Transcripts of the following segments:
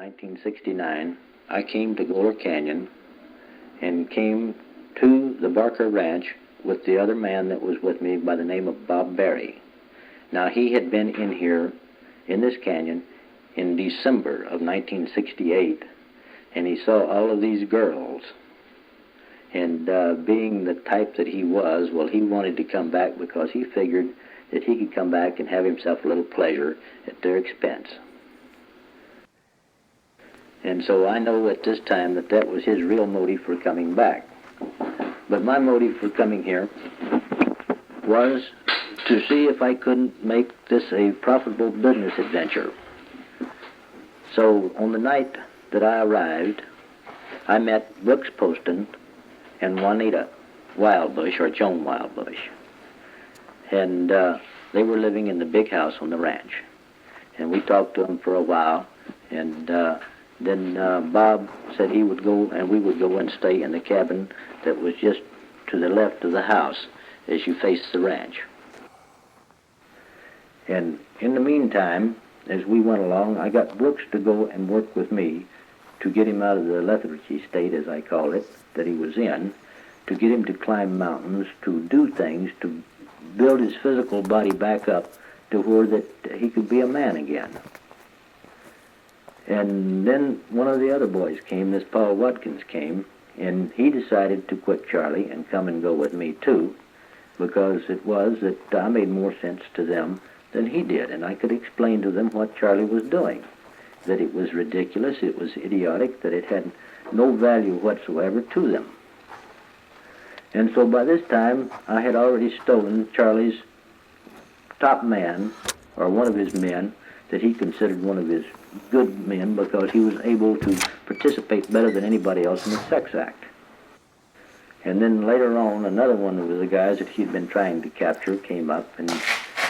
1969, I came to Goler Canyon and came to the Barker Ranch with the other man that was with me by the name of Bob Berry. Now, he had been in here, in this canyon, in December of 1968, and he saw all of these girls. And being the type that he was, well, he wanted to come back because he figured that he could come back and have himself a little pleasure at their expense. And so I know at this time that that was his real motive for coming back. But my motive for coming here was to see if I couldn't make this a profitable business adventure. So on the night that I arrived, I met Brooks Poston and Juanita Wildbush, or Joan Wildbush. And they were living in the big house on the ranch. And we talked to them for a while, and then Bob said he would go, and we would go and stay in the cabin that was just to the left of the house as you face the ranch. And in the meantime, as we went along, I got Brooks to go and work with me to get him out of the lethargy state, as I call it, that he was in, to get him to climb mountains, to do things, to build his physical body back up to where that he could be a man again. And then one of the other boys came, this Paul Watkins came, and he decided to quit Charlie and come and go with me too, because it was that I made more sense to them than he did, and I could explain to them what Charlie was doing, that it was ridiculous, it was idiotic, that it had no value whatsoever to them. And so by this time, I had already stolen Charlie's top man, or one of his men, that he considered one of his good men because he was able to participate better than anybody else in the sex act. And then later on, another one of the guys that he'd been trying to capture came up, and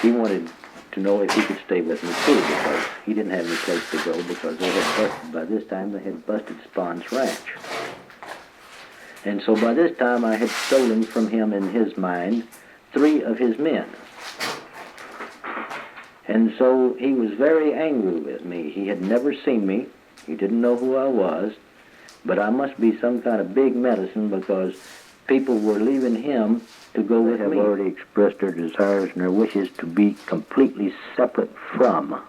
he wanted to know if he could stay with me too, because he didn't have any place to go, because they had busted, by this time they had busted Spawn's ranch. And so by this time I had stolen from him, in his mind, 3 of his men. And so he was very angry with me. He had never seen me. He didn't know who I was. But I must be some kind of big medicine, because people were leaving him to go with me. They have already expressed their desires and their wishes to be completely separate from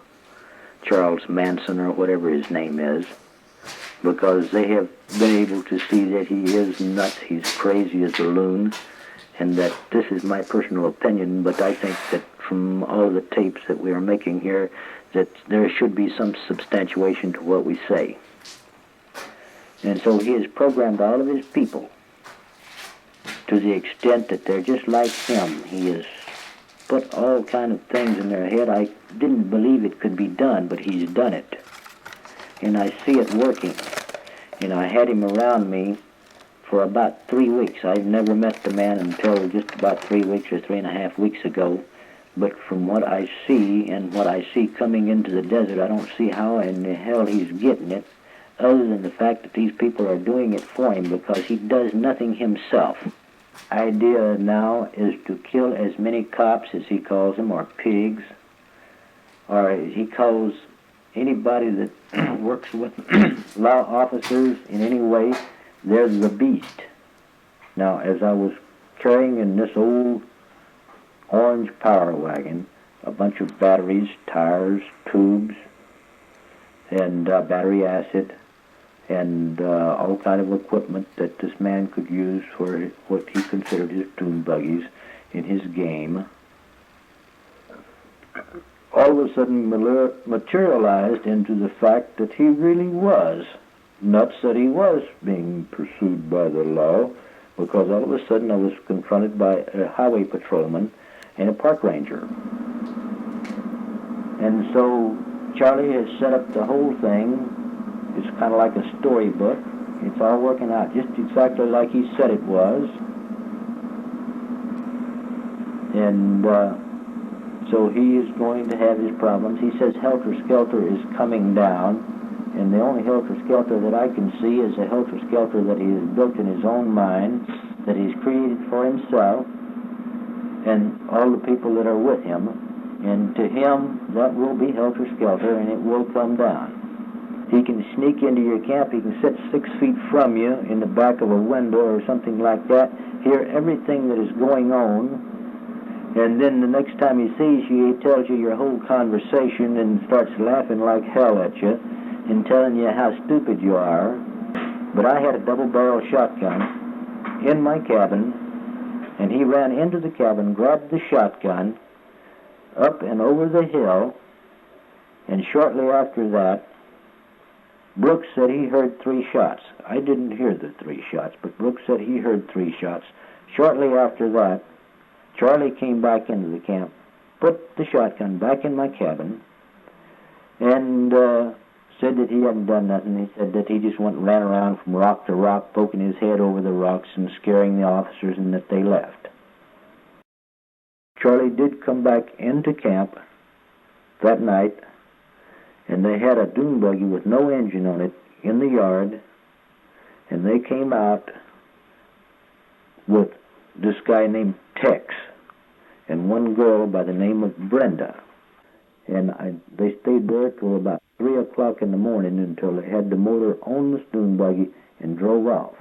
Charles Manson, or whatever his name is, because they have been able to see that he is nuts, he's crazy as a loon, and that this is my personal opinion, but I think that from all the tapes that we are making here, that there should be some substantiation to what we say. And so he has programmed all of his people to the extent that they're just like him. He has put all kind of things in their head. I didn't believe it could be done, but he's done it. And I see it working. And I had him around me for about 3 weeks. I've never met the man until just about 3 weeks or 3.5 weeks ago. But from what I see, and what I see coming into the desert, I don't see how in the hell he's getting it, other than the fact that these people are doing it for him, because he does nothing himself. Idea now is to kill as many cops, as he calls them, or pigs, or he calls anybody that works with law officers in any way, they're the beast. Now, as I was carrying in this old orange power wagon a bunch of batteries, tires, tubes, and battery acid, and all kind of equipment that this man could use for what he considered his dune buggies in his game, all of a sudden materialized into the fact that he really was nuts, that he was being pursued by the law, because all of a sudden I was confronted by a highway patrolman and a park ranger. And so Charlie has set up the whole thing. It's kind of like a storybook. It's all working out just exactly like he said it was. And so he is going to have his problems. He says Helter Skelter is coming down, and the only Helter Skelter that I can see is a Helter Skelter that he has built in his own mind, that he's created for himself, and all the people that are with him. And to him, that will be Helter Skelter, and it will come down. He can sneak into your camp. He can sit 6 feet from you in the back of a window or something like that, hear everything that is going on, and then the next time he sees you, he tells you your whole conversation and starts laughing like hell at you and telling you how stupid you are. But I had a double-barrel shotgun in my cabin, and he ran into the cabin, grabbed the shotgun, up and over the hill, and shortly after that, Brooks said he heard 3 shots. I didn't hear the 3 shots, but Brooks said he heard 3 shots. Shortly after that, Charlie came back into the camp, put the shotgun back in my cabin, and said that he hadn't done nothing. He said that he just ran around from rock to rock, poking his head over the rocks and scaring the officers, and that they left. Charlie did come back into camp that night, and they had a dune buggy with no engine on it in the yard, and they came out with this guy named Tex and one girl by the name of Brenda. And they stayed there till about 3 o'clock in the morning until they had the motor on the dune buggy and drove off.